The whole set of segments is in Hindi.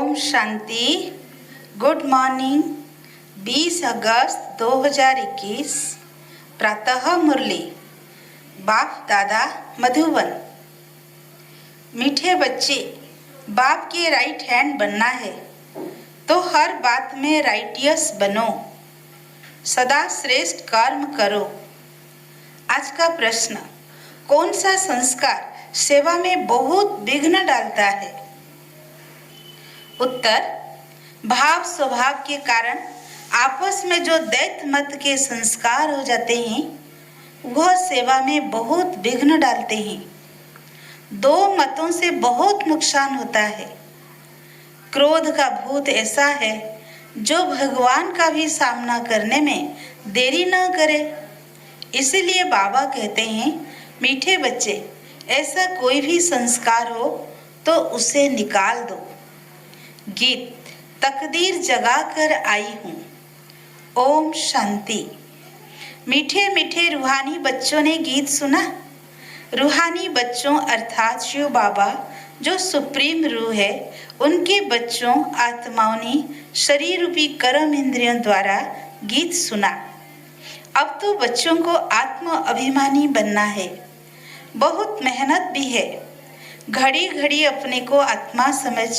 ओम शांति। Good morning. 20 अगस्त 2021 प्रातः मुरली। बाप दादा मधुबन। मीठे बच्चे, बाप के राइट हैंड बनना है तो हर बात में राइटियस बनो, सदा श्रेष्ठ कर्म करो। आज का प्रश्न, कौन सा संस्कार सेवा में बहुत विघ्न डालता है? उत्तर, भाव स्वभाव के कारण आपस में जो दैत्य मत के संस्कार हो जाते हैं वह सेवा में बहुत विघ्न डालते हैं। दो मतों से बहुत नुकसान होता है। क्रोध का भूत ऐसा है जो भगवान का भी सामना करने में देरी न करे। इसलिए बाबा कहते हैं, मीठे बच्चे, ऐसा कोई भी संस्कार हो तो उसे निकाल दो। गीत, तकदीर जगा कर आई हूँ। ओम शांति। मीठे मीठे रूहानी बच्चों ने गीत सुना। रूहानी बच्चों अर्थात शिव बाबा जो सुप्रीम रूह है, उनके बच्चों आत्माओं ने शरीर रूपी कर्म इंद्रियों द्वारा गीत सुना। अब तो बच्चों को आत्म अभिमानी बनना है। बहुत मेहनत भी है। घड़ी घड़ी अपने को आत्मा समझ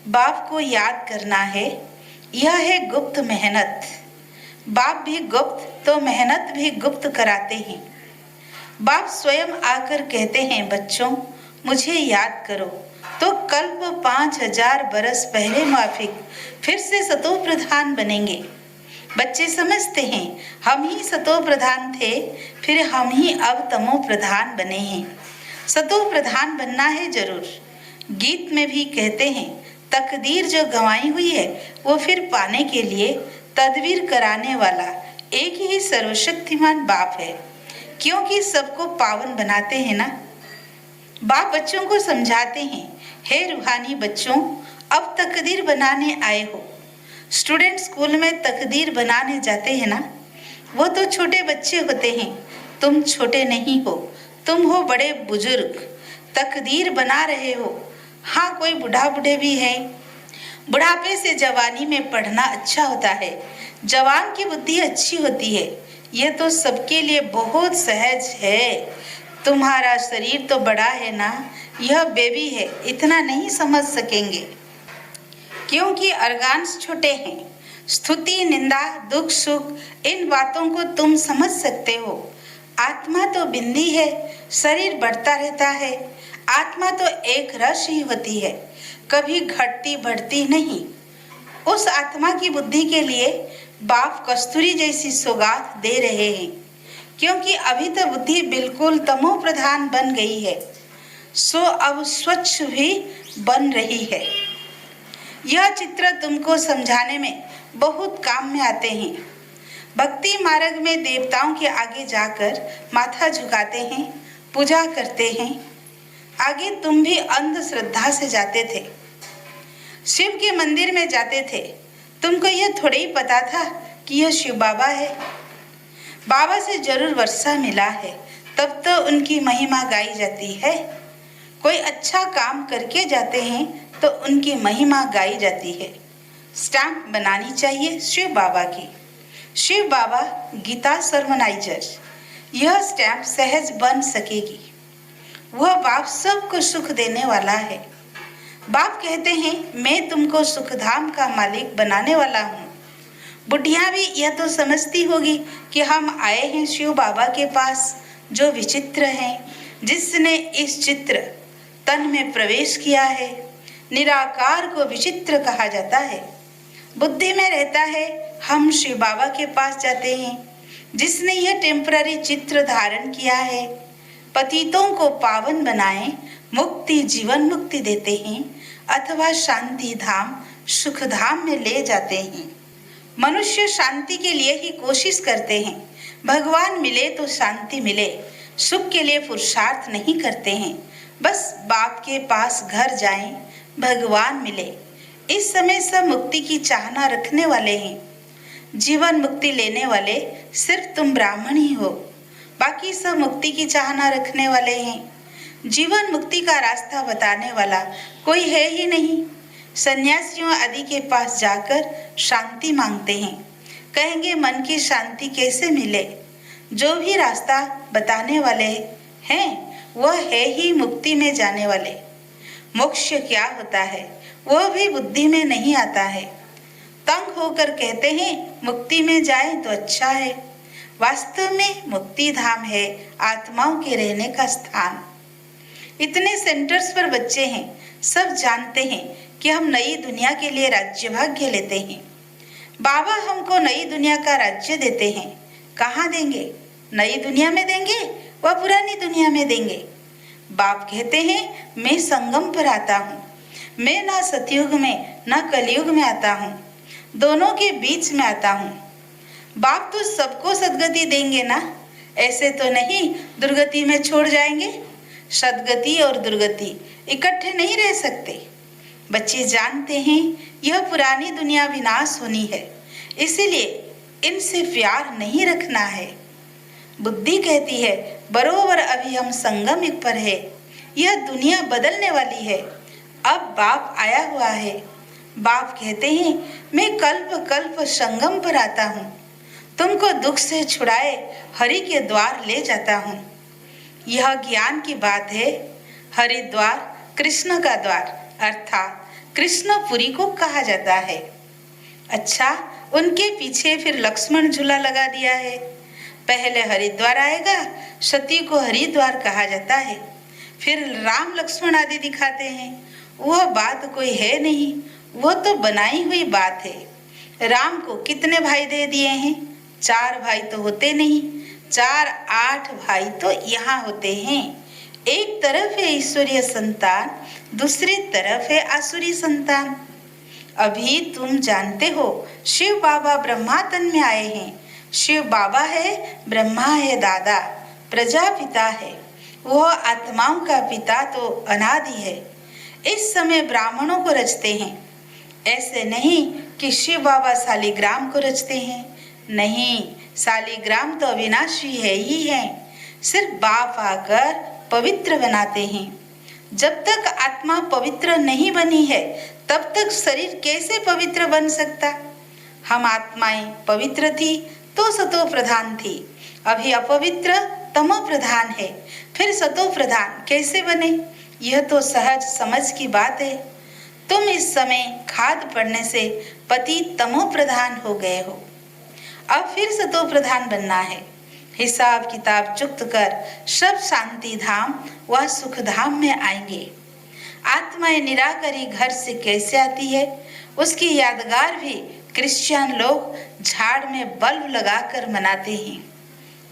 बाप को याद करना है। यह है गुप्त मेहनत। बाप भी गुप्त तो मेहनत भी गुप्त कराते हैं। बाप स्वयं आकर कहते हैं, बच्चों मुझे याद करो, तो कल्प 5000 बरस पहले माफिक फिर से सतो प्रधान बनेंगे। बच्चे समझते हैं हम ही सतो प्रधान थे, फिर हम ही अब तमो प्रधान बने हैं। सतो प्रधान बनना है जरूर। गीत में भी कहते हैं, तकदीर जो गंवाई हुई है वो फिर पाने के लिए तदबीर कराने वाला एक ही सर्वशक्तिमान बाप है, क्योंकि सबको पावन बनाते हैं ना। बाप बच्चों को समझाते हैं, हे रूहानी बच्चों, अब तकदीर बनाने आए हो। स्टूडेंट स्कूल में तकदीर बनाने जाते हैं ना, वो तो छोटे बच्चे होते हैं। तुम छोटे नहीं हो, तुम हो बड़े बुजुर्ग। तकदीर बना रहे हो। हाँ, कोई बूढ़ा बूढ़े भी है। बुढ़ापे से जवानी में पढ़ना अच्छा होता है। जवान की बुद्धि अच्छी होती है। यह तो सबके लिए बहुत सहज है। तुम्हारा शरीर तो बड़ा है ना, यह बेबी है, इतना नहीं समझ सकेंगे क्योंकि अर्गान्स छोटे हैं। स्तुति, निंदा, दुख, सुख, इन बातों को तुम समझ सकते हो। आत्मा तो बिंदी है, शरीर बढ़ता रहता है। आत्मा तो एक रस ही होती है, कभी घटती बढ़ती नहीं। उस आत्मा की बुद्धि के लिए बाप कस्तूरी जैसी सौगात दे रहे हैं, क्योंकि अभी तो बुद्धि बिल्कुल तमो प्रधान बन गई है, सो अब स्वच्छ भी बन रही है। यह चित्र तुमको समझाने में बहुत काम में आते हैं। भक्ति मार्ग में देवताओं के आगे जाकर माथा झुकाते हैं, पूजा करते हैं। आगे तुम भी अंधश्रद्धा से जाते थे, शिव के मंदिर में जाते थे। तुमको यह थोड़ा ही पता था कि यह शिव बाबा है। बाबा से जरूर वर्षा मिला है, तब तो उनकी महिमा गाई जाती है। कोई अच्छा काम करके जाते हैं तो उनकी महिमा गाई जाती है। स्टैंप बनानी चाहिए शिव बाबा की। शिव बाबा गीता सर्वनाइजर, यह स्टैंप सहज बन सकेगी। वह बाप सबको सुख देने वाला है। बाप कहते हैं, मैं तुमको सुखधाम का मालिक बनाने वाला हूँ। बुढ़िया भी यह तो समझती होगी कि हम आए हैं शिव बाबा के पास, जो विचित्र हैं, जिसने इस चित्र तन में प्रवेश किया है। निराकार को विचित्र कहा जाता है। बुद्धि में रहता है हम शिव बाबा के पास जाते हैं, जिसने यह टेम्पररी चित्र धारण किया है। पतितों को पावन बनाए, मुक्ति जीवन मुक्ति देते हैं, अथवा शांति धाम सुख धाम में ले जाते हैं। मनुष्य शांति के लिए ही कोशिश करते हैं। भगवान मिले तो शांति मिले, सुख के लिए पुरुषार्थ नहीं करते हैं। बस बाप के पास घर जाएं, भगवान मिले। इस समय सब मुक्ति की चाहना रखने वाले हैं। जीवन मुक्ति लेने वाले सिर्फ तुम ब्राह्मण ही हो, बाकी सब मुक्ति की चाहना रखने वाले हैं। जीवन मुक्ति का रास्ता बताने वाला कोई है ही नहीं। सन्यासियों आदि के पास जाकर शांति मांगते हैं। कहेंगे मन की शांति कैसे मिले? जो भी रास्ता बताने वाले हैं वह है ही मुक्ति में जाने वाले। मोक्ष क्या होता है वह भी बुद्धि में नहीं आता है। तंग होकर कहते हैं मुक्ति में जाएं तो अच्छा है। वास्तव में मुक्ति धाम है आत्माओं के रहने का स्थान। इतने सेंटर्स पर बच्चे हैं, सब जानते हैं कि हम नई दुनिया के लिए राज्य भाग्य लेते हैं। बाबा हमको नई दुनिया का राज्य देते हैं। कहाँ देंगे? नई दुनिया में देंगे व पुरानी दुनिया में देंगे। बाप कहते हैं मैं संगम पर आता हूँ। मैं ना सतयुग में ना कलयुग में आता हूँ, दोनों के बीच में आता हूँ। बाप तो सबको सदगति देंगे ना, ऐसे तो नहीं दुर्गति में छोड़ जाएंगे। सदगति और दुर्गति इकट्ठे नहीं रह सकते। बच्चे जानते हैं यह पुरानी दुनिया विनाश होनी है, इसीलिए इनसे प्यार नहीं रखना है। बुद्धि कहती है बरोबर अभी हम संगम युग पर है, यह दुनिया बदलने वाली है। अब बाप आया हुआ है। बाप कहते हैं मैं कल्प कल्प संगम पर आता हूँ, तुमको दुख से छुड़ाए हरि के द्वार ले जाता हूँ। यह ज्ञान की बात है। हरिद्वार कृष्ण का द्वार अर्थात कृष्णपुरी को कहा जाता है। अच्छा, उनके पीछे फिर लक्ष्मण झूला लगा दिया है। पहले हरिद्वार आएगा, सती को हरिद्वार कहा जाता है। फिर राम लक्ष्मण आदि दिखाते हैं। वह बात कोई है नहीं, वह तो बनाई हुई बात है। राम को कितने भाई दे दिए हैं? 4 भाई तो होते नहीं, 4 8 भाई तो यहाँ होते हैं। एक तरफ है ईश्वरीय संतान, दूसरी तरफ है आसुरी संतान। अभी तुम जानते हो शिव बाबा ब्रह्मा तन में आए हैं। शिव बाबा है, ब्रह्मा है दादा, प्रजापिता है। वह आत्माओं का पिता तो अनादि है। इस समय ब्राह्मणों को रचते हैं। ऐसे नहीं कि शिव बाबा शालिग्राम को रचते हैं। नहीं, शालिग्राम तो अविनाशी है ही है। सिर्फ बाप आकर पवित्र बनाते हैं। जब तक आत्मा पवित्र नहीं बनी है तब तक शरीर कैसे पवित्र बन सकता? हम आत्माएं पवित्र थी तो सतो प्रधान थी, अभी अपवित्र तमो प्रधान है, फिर सतो प्रधान कैसे बने? यह तो सहज समझ की बात है। तुम इस समय खाद पड़ने से पति तमो प्रधान हो गए हो, अब फिर सतो प्रधान बनना है। हिसाब किताब चुक्त कर सब शांति धाम व सुख धाम में आएंगे। आत्माएं निराकरी घर से कैसे आती है उसकी यादगार भी क्रिश्चियन लोग झाड़ में बल्ब लगाकर मनाते हैं।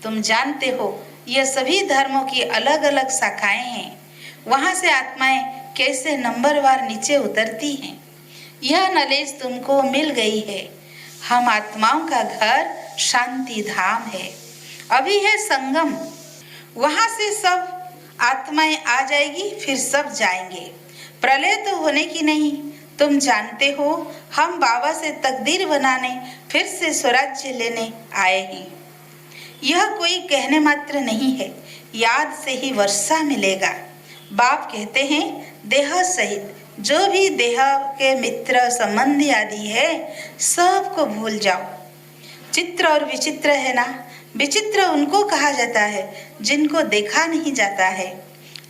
तुम जानते हो यह सभी धर्मों की अलग अलग शाखाएं हैं। वहां से आत्माएं कैसे नंबरवार नीचे उतरती हैं, यह नॉलेज तुमको मिल गई है। हम आत्माओं का घर शांति धाम है। अभी है संगम, वहां से सब आत्माएं आ जाएगी, फिर सब जाएंगे। प्रलय तो होने की नहीं। तुम जानते हो हम बाबा से तकदीर बनाने फिर से स्वराज्य लेने आए हैं। यह कोई कहने मात्र नहीं है, याद से ही वर्षा मिलेगा। बाप कहते हैं देह सहित जो भी देह के मित्र संबंधी आदि है सबको भूल जाओ। चित्र और विचित्र है ना, विचित्र उनको कहा जाता है जिनको देखा नहीं जाता है।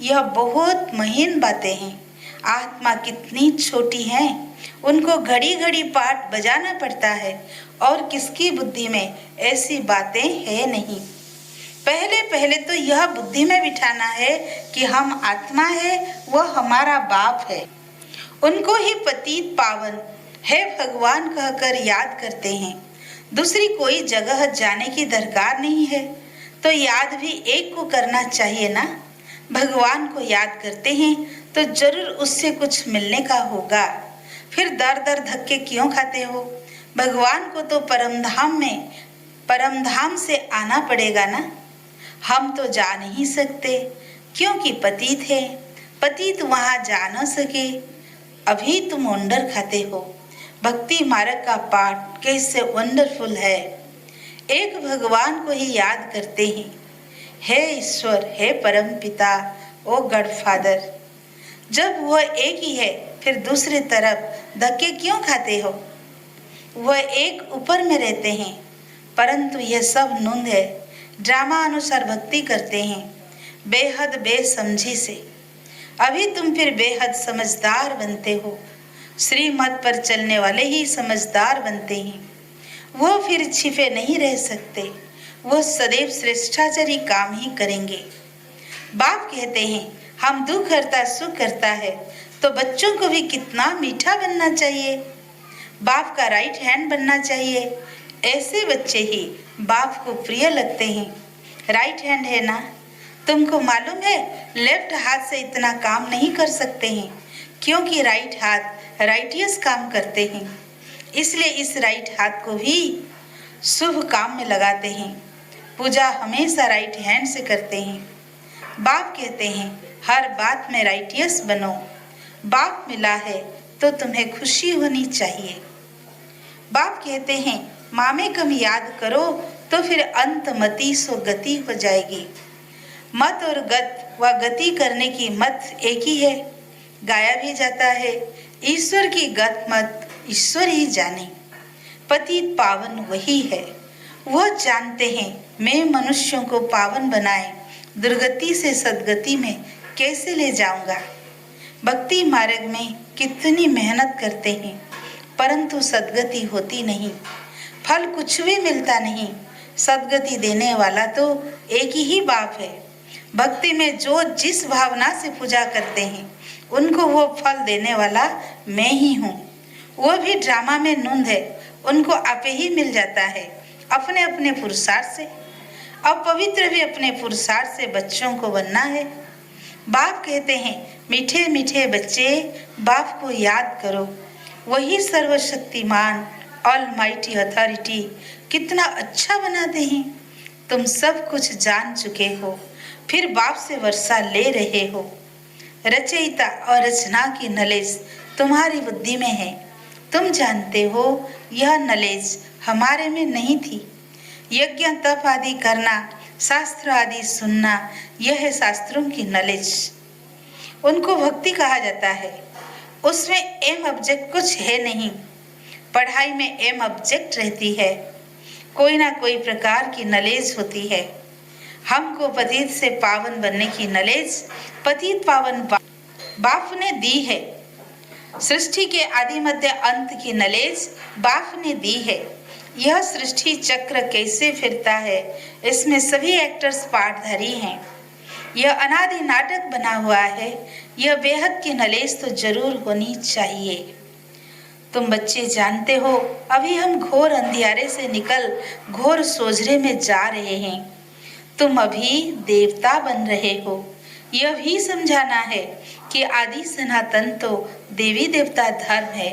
यह बहुत महीन बातें हैं। आत्मा कितनी छोटी है, उनको घड़ी घड़ी पाठ बजाना पड़ता है और किसकी बुद्धि में ऐसी बातें है नहीं। पहले पहले तो यह बुद्धि में बिठाना है कि हम आत्मा है, वह हमारा बाप है। उनको ही पतित पावन है भगवान कहकर याद करते हैं। दूसरी कोई जगह जाने की दरकार नहीं है, तो याद भी एक को करना चाहिए ना। भगवान को याद करते हैं तो जरूर उससे कुछ मिलने का होगा। फिर दर दर धक्के क्यों खाते हो? भगवान को तो परम धाम से आना पड़ेगा ना। हम तो जा नहीं सकते क्योंकि पतित है। पतित वहां जा न सके। अभी तुम वंडर खाते हो। भक्ति मार्ग का पाठ कैसे वंडरफुल है। एक भगवान को ही याद करते हैं, हे ईश्वर, हे परम पिता, ओ गॉड फादर। जब वह एक ही है फिर दूसरी तरफ धक्के क्यों खाते हो? वह एक ऊपर में रहते हैं, परंतु यह सब नूंद है। ड्रामा अनुसार भक्ति करते हैं, बेहद बेसमझी से। अभी तुम फिर बेहद समझदार बनते हो। श्रीमत पर चलने वाले ही समझदार बनते हैं। वो फिर छिपे नहीं रह सकते, वो सदैव श्रेष्ठाचारी काम ही करेंगे। बाप कहते हैं हम दुख करता सुख करता है, तो बच्चों को भी कितना मीठा बनना चाहिए, बाप का राइट हैंड बनना चाहिए। ऐसे बच्चे ही बाप को प्रिय लगते हैं। राइट हैंड है ना? तुमको मालूम है लेफ्ट हाथ से इतना काम नहीं कर सकते हैं, क्योंकि राइट हाथ राइटियस काम करते हैं। इसलिए इस राइट हाथ को भी शुभ काम में लगाते हैं। पूजा हमेशा राइट हैंड से करते हैं। बाप कहते हैं हर बात में राइटियस बनो। बाप मिला है तो तुम्हें खुशी होनी चाहिए। बाप कहते हैं मामे कम याद करो तो फिर अंत मति सो गति हो जाएगी। मत और गत व गति करने की मत एक ही है, गाया भी जाता है। ईश्वर की गत मत ईश्वर ही जाने, पतित पावन वही है। वह जानते हैं मैं मनुष्यों को पावन बनाए दुर्गति से सदगति में कैसे ले जाऊंगा। भक्ति मार्ग में कितनी मेहनत करते हैं, परंतु सदगति होती नहीं, फल कुछ भी मिलता नहीं। सदगति देने वाला तो एक ही बाप है। भक्ति में जो जिस भावना से पूजा करते हैं उनको वो फल देने वाला मैं ही हूँ। वो भी ड्रामा में नूंद है, उनको आपे ही मिल जाता है अपने अपने पुरुषार्थ से। अब पवित्र भी अपने पुरुषार्थ से बच्चों को बनना है। बाप कहते हैं मीठे मीठे बच्चे बाप को याद करो, वही सर्वशक्तिमान ऑलमाइटी अथॉरिटी कितना अच्छा बनाते हैं। तुम सब कुछ जान चुके हो, फिर बाप से वर्षा ले रहे हो। रचयिता और रचना की नॉलेज तुम्हारी बुद्धि में है। तुम जानते हो यह नॉलेज हमारे में नहीं थी। यज्ञ तप आदि करना, शास्त्र आदि सुनना, यह है शास्त्रों की नॉलेज। उनको भक्ति कहा जाता है। उसमें एम ऑब्जेक्ट कुछ है नहीं। पढ़ाई में एम ऑब्जेक्ट रहती है, कोई ना कोई प्रकार की नॉलेज होती है। हमको पतित से पावन बनने की नॉलेज पतित पावन बाप ने दी है। सृष्टि के आदि मध्य अंत की नॉलेज बाप ने दी है। यह सृष्टि चक्र कैसे फिरता है, इसमें सभी एक्टर्स पार्टधारी हैं। यह अनादि नाटक बना हुआ है। यह बेहद की नॉलेज तो जरूर होनी चाहिए। तुम बच्चे जानते हो अभी हम घोर अंधियारे से निकल घोर सोझरे में जा रहे हैं। तुम अभी देवता बन रहे हो। यह भी समझाना है कि आदि सनातन तो देवी देवता धर्म है,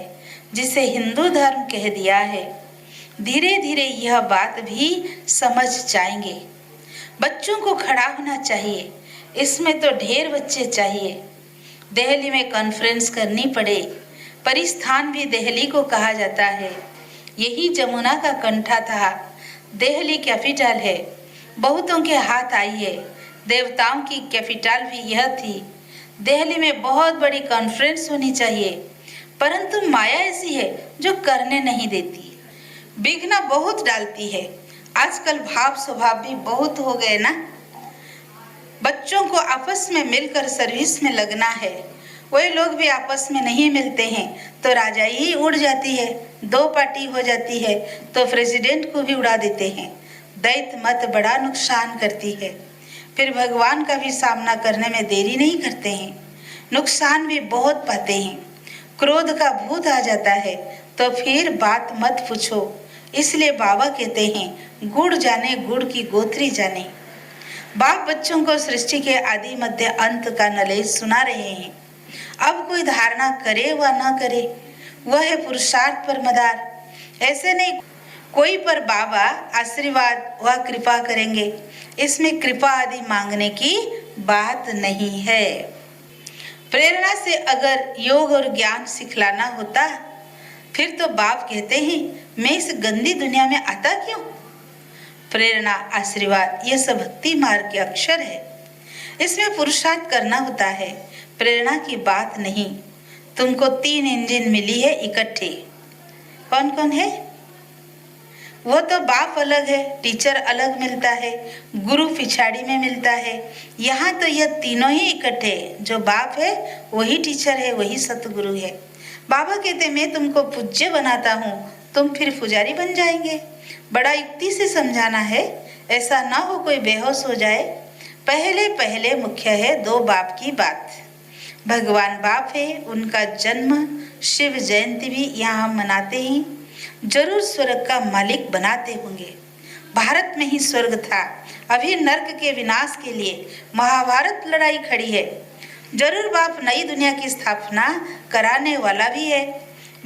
जिसे हिंदू धर्म कह दिया है। धीरे धीरे यह बात भी समझ जाएंगे। बच्चों को खड़ा होना चाहिए। इसमें तो ढेर बच्चे चाहिए। दिल्ली में कॉन्फ्रेंस करनी पड़े। परिस्थान भी दिल्ली को कहा जाता है। यही जमुना का कंठा था। दिल्ली कैपिटल है, बहुतों के हाथ आई है। देवताओं की कैपिटल भी यह थी। दिल्ली में बहुत बड़ी कॉन्फ्रेंस होनी चाहिए, परंतु माया ऐसी है जो करने नहीं देती, विघ्न बहुत डालती है। आजकल भाव स्वभाव भी बहुत हो गए ना। बच्चों को आपस में मिलकर सर्विस में लगना है। वही लोग भी आपस में नहीं मिलते हैं तो राजाई ही उड़ जाती है, दो पार्टी हो जाती है तो प्रेसिडेंट को भी उड़ा देते हैं। दैत्य मत बड़ा नुकसान करती है। फिर भगवान का भी सामना करने में देरी नहीं करते हैं, नुकसान भी बहुत पाते हैं। क्रोध का भूत आ जाता है तो फिर बात मत पूछो। इसलिए बाबा कहते हैं गुड़ जाने गुड़ की गोत्री जाने। बाप बच्चों को सृष्टि के आदि मध्य अंत का नॉलेज सुना रहे हैं। अब कोई धारणा करे व न करे, वह है पुरुषार्थ पर मदार। ऐसे नहीं कोई पर बाबा आशीर्वाद व कृपा करेंगे। इसमें कृपा आदि मांगने की बात नहीं है। प्रेरणा से अगर योग और ज्ञान सिखलाना होता फिर तो बाप कहते हैं मैं इस गंदी दुनिया में आता क्यों। प्रेरणा आशीर्वाद ये सब भक्ति मार्ग के अक्षर है। इसमें पुरुषार्थ करना होता है, प्रेरणा की बात नहीं। तुमको 3 इंजन मिली है इकट्ठे। कौन कौन है? वो तो बाप अलग है, टीचर अलग मिलता है, गुरु पिछाड़ी में मिलता है। यहाँ तो यह तीनों ही इकट्ठे, जो बाप है वही टीचर है, वही सतगुरु है। बाबा कहते मैं तुमको पूज्य बनाता हूँ, तुम फिर पुजारी बन जाएंगे। बड़ा युक्ति से समझाना है, ऐसा ना हो कोई बेहोश हो जाए। पहले पहले मुख्य है 2 बाप की बात। भगवान बाप है, उनका जन्म शिव जयंती भी यहाँ हम मनाते ही जरूर स्वर्ग का मालिक बनाते होंगे। भारत में ही स्वर्ग था, अभी नर्क के विनाश के लिए महाभारत लड़ाई खड़ी है। जरूर बाप नई दुनिया की स्थापना कराने वाला भी है।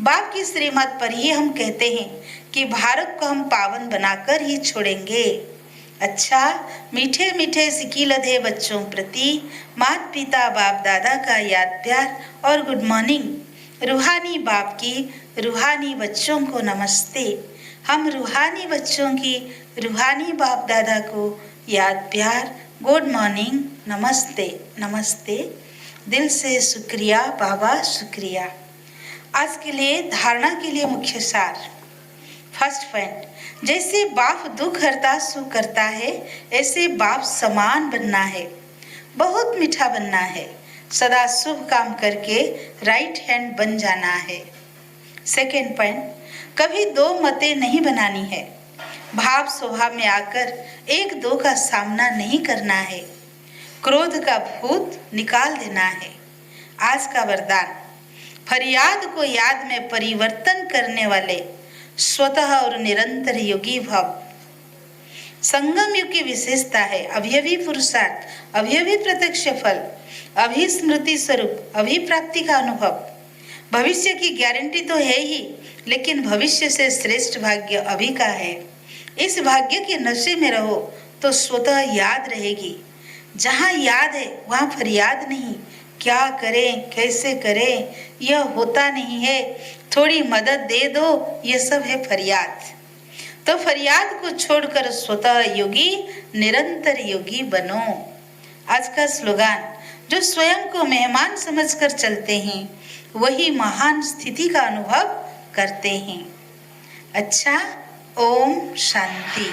बाप की श्रीमत पर ही हम कहते हैं कि भारत को हम पावन बनाकर ही छोड़ेंगे। अच्छा, मीठे मीठे सिकी लधे बच्चों प्रति माता पिता बाप दादा का याद प्यार और गुड मॉर्निंग। रूहानी बाप की रूहानी बच्चों को नमस्ते। हम रूहानी बच्चों की रूहानी बाप दादा को याद प्यार, गुड मॉर्निंग, नमस्ते नमस्ते। दिल से शुक्रिया बाबा, शुक्रिया। आज के लिए धारणा के लिए मुख्य सार। फर्स्ट पॉइंट, जैसे बाप दुख हरता सुख करता है, ऐसे बाप समान बनना है, बहुत मीठा बनना है, सदा शुभ काम करके राइट हैंड बन जाना है। सेकेंड पॉइंट, कभी 2 मतें नहीं बनानी है, भाव स्वभाव में आकर 1-2 का सामना नहीं करना है, क्रोध का भूत निकाल देना है। आज का वरदान, फरियाद को याद में परिवर्तन करने वाले स्वतः और निरंतर योगी भव। संगम युग की विशेषता है अभियवी पुरुषार्थ, अभियवी प्रत्यक्ष फल, अभिस्मृति स्वरूप, अभिप्राप्ति का अनुभव। भविष्य की गारंटी तो है ही, लेकिन भविष्य से श्रेष्ठ भाग्य अभी का है। इस भाग्य के नशे में रहो तो स्वतः याद रहेगी। जहाँ याद है वहाँ फरियाद नहीं। क्या करें, कैसे करें, यह होता नहीं है, थोड़ी मदद दे दो, यह सब है फरियाद। तो फरियाद को छोड़कर स्वतः योगी, निरंतर योगी बनो। आज का स्लोगान, जो स्वयं को मेहमान समझकर चलते हैं वही महान स्थिति का अनुभव करते हैं। अच्छा, ओम शांति।